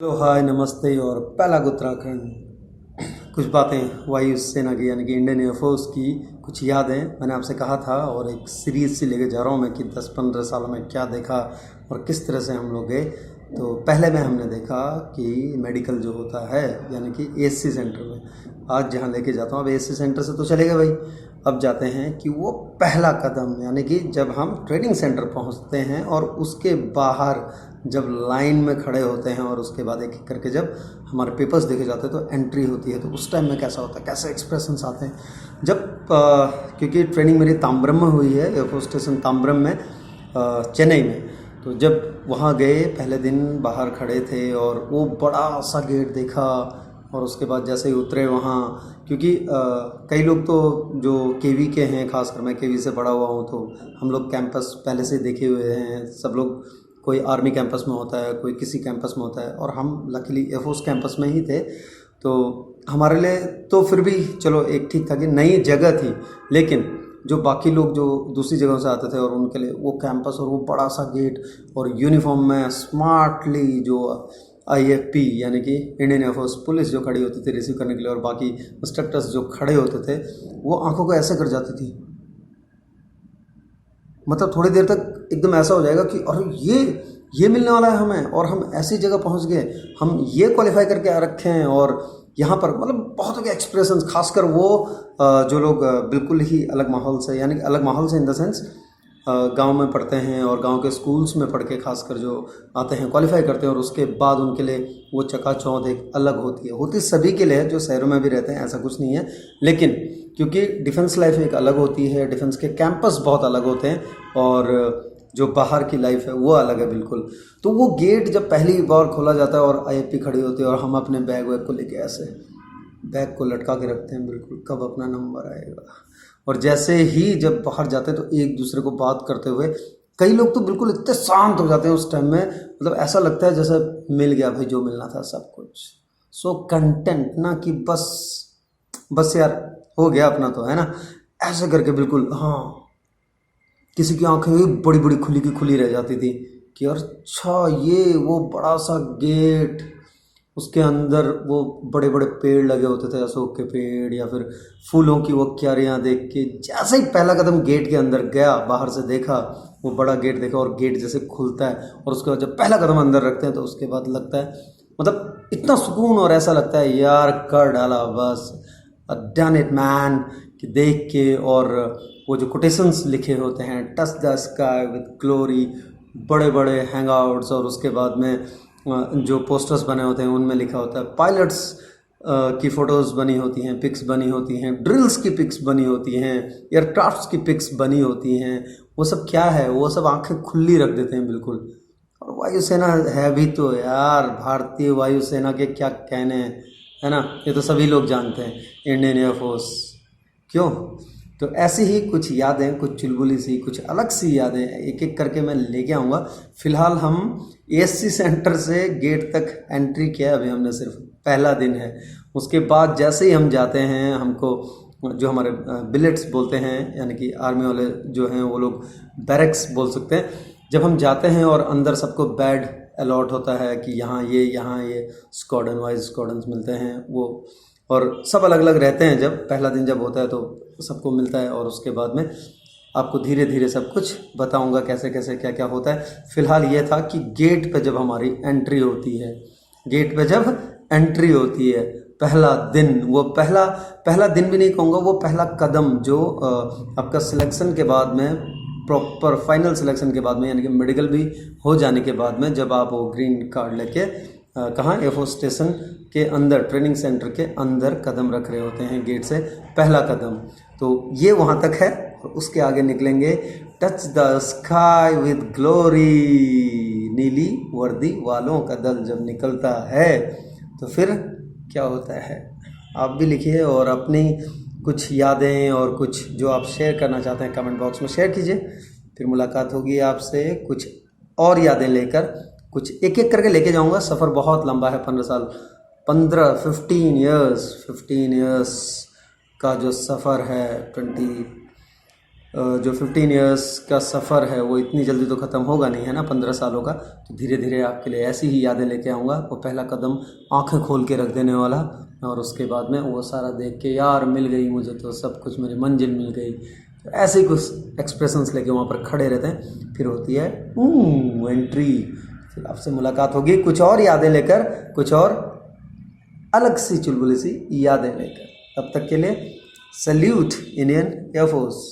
Hello hi नमस्ते और पहला उत्तराखंड। कुछ बातें वायु सेना की यानी कि इंडियन एयरफोर्स की कुछ यादें मैंने आपसे कहा था और एक सीरीज से लेके जा रहा हूँ मैं कि 10-15 सालों में क्या देखा और किस तरह से हम लोग गए। तो पहले में हमने देखा कि मेडिकल जो होता है यानी कि एएससी सेंटर में आज जहाँ लेके जाता हूँ। अब एएससी सेंटर से तो चले गए भाई, अब जाते हैं कि वो पहला कदम यानी कि जब हम ट्रेनिंग सेंटर पहुँचते हैं और उसके बाहर जब लाइन में खड़े होते हैं और उसके बाद एक एक करके जब हमारे पेपर्स देखे जाते हैं तो एंट्री होती है, तो उस टाइम में कैसा होता है, कैसे एक्सप्रेशंस आते हैं जब क्योंकि ट्रेनिंग मेरी ताम्बरम में हुई है, एयरफोर्स स्टेशन ताम्बरम में चेन्नई में। तो जब वहाँ गए पहले दिन बाहर खड़े थे और वो बड़ा सा गेट देखा और उसके बाद जैसे ही उतरे वहाँ, क्योंकि कई लोग तो जो केवी के हैं, खासकर मैं केवी से पढ़ा हुआ हूँ, तो हम लोग कैंपस पहले से देखे हुए हैं सब लोग। कोई आर्मी कैंपस में होता है, कोई किसी कैंपस में होता है और हम लकीली एयरफोर्स कैंपस में ही थे। तो हमारे लिए तो फिर भी चलो एक ठीक था कि नई जगह थी, लेकिन जो बाकी लोग जो दूसरी जगहों से आते थे और उनके लिए वो कैंपस और वो बड़ा सा गेट और यूनिफॉर्म में स्मार्टली जो आईएफपी यानी कि इंडियन एयरफोर्स पुलिस जो खड़ी होती थी रिसीव करने के लिए और बाकी इंस्ट्रक्टर्स जो खड़े होते थे, वो आंखों को ऐसे कर जाती थी। मतलब थोड़ी देर तक एकदम ऐसा हो जाएगा कि अरे ये मिलने वाला है हमें और हम ऐसी जगह पहुंच गए, हम ये क्वालिफाई करके आ रखे हैं और यहाँ पर मतलब बहुत के एक्सप्रेशंस, खासकर वो जो लोग बिल्कुल ही अलग माहौल से यानी अलग माहौल से इन द सेंस गांव में पढ़ते हैं और गांव के स्कूल्स में पढ़ के खासकर जो आते हैं क्वालिफाई करते हैं और उसके बाद उनके लिए वो चकाचौंध एक अलग होती सभी के लिए, जो शहरों में भी रहते हैं ऐसा कुछ नहीं है। लेकिन क्योंकि डिफेंस लाइफ एक अलग होती है, डिफेंस के कैंपस बहुत अलग होते हैं और जो बाहर की लाइफ है वो अलग है बिल्कुल। तो वो गेट जब पहली बार खोला जाता है और आईएफपी खड़ी होती है और हम अपने बैग वैग को लेके ऐसे बैग को लटका के रखते हैं बिल्कुल, कब अपना नंबर आएगा। और जैसे ही जब बाहर जाते हैं तो एक दूसरे को बात करते हुए, कई लोग तो बिल्कुल इतने शांत हो जाते हैं उस टाइम में, मतलब ऐसा लगता है जैसे मिल गया भाई जो मिलना था सब कुछ। सो कंटेंट ना कि बस यार हो गया अपना तो है ना, ऐसे करके बिल्कुल। हाँ, किसी की आंखें भी बड़ी बड़ी खुली की खुली रह जाती थी कि यार अच्छा ये वो बड़ा सा गेट, उसके अंदर वो बड़े बड़े पेड़ लगे होते थे, अशोक के पेड़ या फिर फूलों की वो क्यारियाँ देख के जैसे ही पहला कदम गेट के अंदर गया, बाहर से देखा वो बड़ा गेट देखा और गेट जैसे खुलता है और उसके बाद जब पहला कदम अंदर रखते हैं तो उसके बाद लगता है मतलब इतना सुकून और ऐसा लगता है यार कर डाला बस, डन इट मैन, कि देख के। और वो जो कोटेशंस लिखे होते हैं, touch the sky with glory, बड़े बड़े हैंगआउट्स, और उसके बाद में जो पोस्टर्स बने होते हैं उनमें लिखा होता है पायलट्स की फ़ोटोज़ बनी होती हैं, पिक्स बनी होती हैं, ड्रिल्स की पिक्स बनी होती हैं, एयरक्राफ्ट्स की पिक्स बनी होती हैं। वो सब क्या है, वो सब आंखें खुली रख देते हैं बिल्कुल। और वायुसेना है भी तो यार, भारतीय वायुसेना के क्या कहने हैं, है ना, ये तो सभी लोग जानते हैं, इंडियन एयरफोर्स। क्यों? तो ऐसी ही कुछ यादें, कुछ चुलबुली सी, कुछ अलग सी यादें एक एक करके मैं लेके आऊँगा। फ़िलहाल हम एएससी सेंटर से गेट तक एंट्री किया, अभी हमने सिर्फ पहला दिन है। उसके बाद जैसे ही हम जाते हैं, हमको जो हमारे बिलेट्स बोलते हैं यानी कि आर्मी वाले जो हैं वो लोग बैरक्स बोल सकते हैं, जब हम जाते हैं और अंदर सबको बेड अलॉट होता है कि यहाँ ये स्क्वाड्रन वाइज स्क्वाड्रन्स मिलते हैं वो, और सब अलग अलग रहते हैं। जब पहला दिन जब होता है तो सबको मिलता है और उसके बाद में आपको धीरे धीरे सब कुछ बताऊंगा कैसे कैसे क्या क्या होता है। फ़िलहाल ये था कि गेट पे जब हमारी एंट्री होती है, गेट पे जब एंट्री होती है पहला दिन, वो पहला दिन भी नहीं कहूँगा, वो पहला कदम जो आपका सिलेक्शन के बाद में, प्रॉपर फाइनल सिलेक्शन के बाद में यानी कि मेडिकल भी हो जाने के बाद में, जब आप वो ग्रीन कार्ड लेके कहाँ एयरफोर्स स्टेशन के अंदर ट्रेनिंग सेंटर के अंदर कदम रख रहे होते हैं, गेट से पहला कदम। तो ये वहाँ तक है और उसके आगे निकलेंगे touch the sky with glory, नीली वर्दी वालों का दल जब निकलता है तो फिर क्या होता है, आप भी लिखिए और अपनी कुछ यादें और कुछ जो आप शेयर करना चाहते हैं कमेंट बॉक्स में शेयर कीजिए। फिर मुलाकात होगी आपसे कुछ और यादें लेकर, कुछ एक एक करके लेके जाऊंगा। सफ़र बहुत लंबा है, 15 साल, 15 इयर्स का जो सफ़र है, जो 15 इयर्स का सफ़र है वो इतनी जल्दी तो ख़त्म होगा नहीं, है ना, 15 सालों का। तो धीरे धीरे आपके लिए ऐसी ही यादें लेके आऊँगा। वो पहला कदम आंखें खोल के रख देने वाला, और उसके बाद में वो सारा देख के यार मिल गई मुझे तो सब कुछ, मेरी मंजिल मिल गई। तो ऐसे ही कुछ एक्सप्रेशंस लेके वहाँ पर खड़े रहते हैं। फिर होती है एंट्री, फिर आपसे मुलाकात होगी कुछ और यादें लेकर, कुछ और अलग सी चुलबुली सी यादें लेकर। तब तक के लिए सल्यूट इंडियन एयरफोर्स।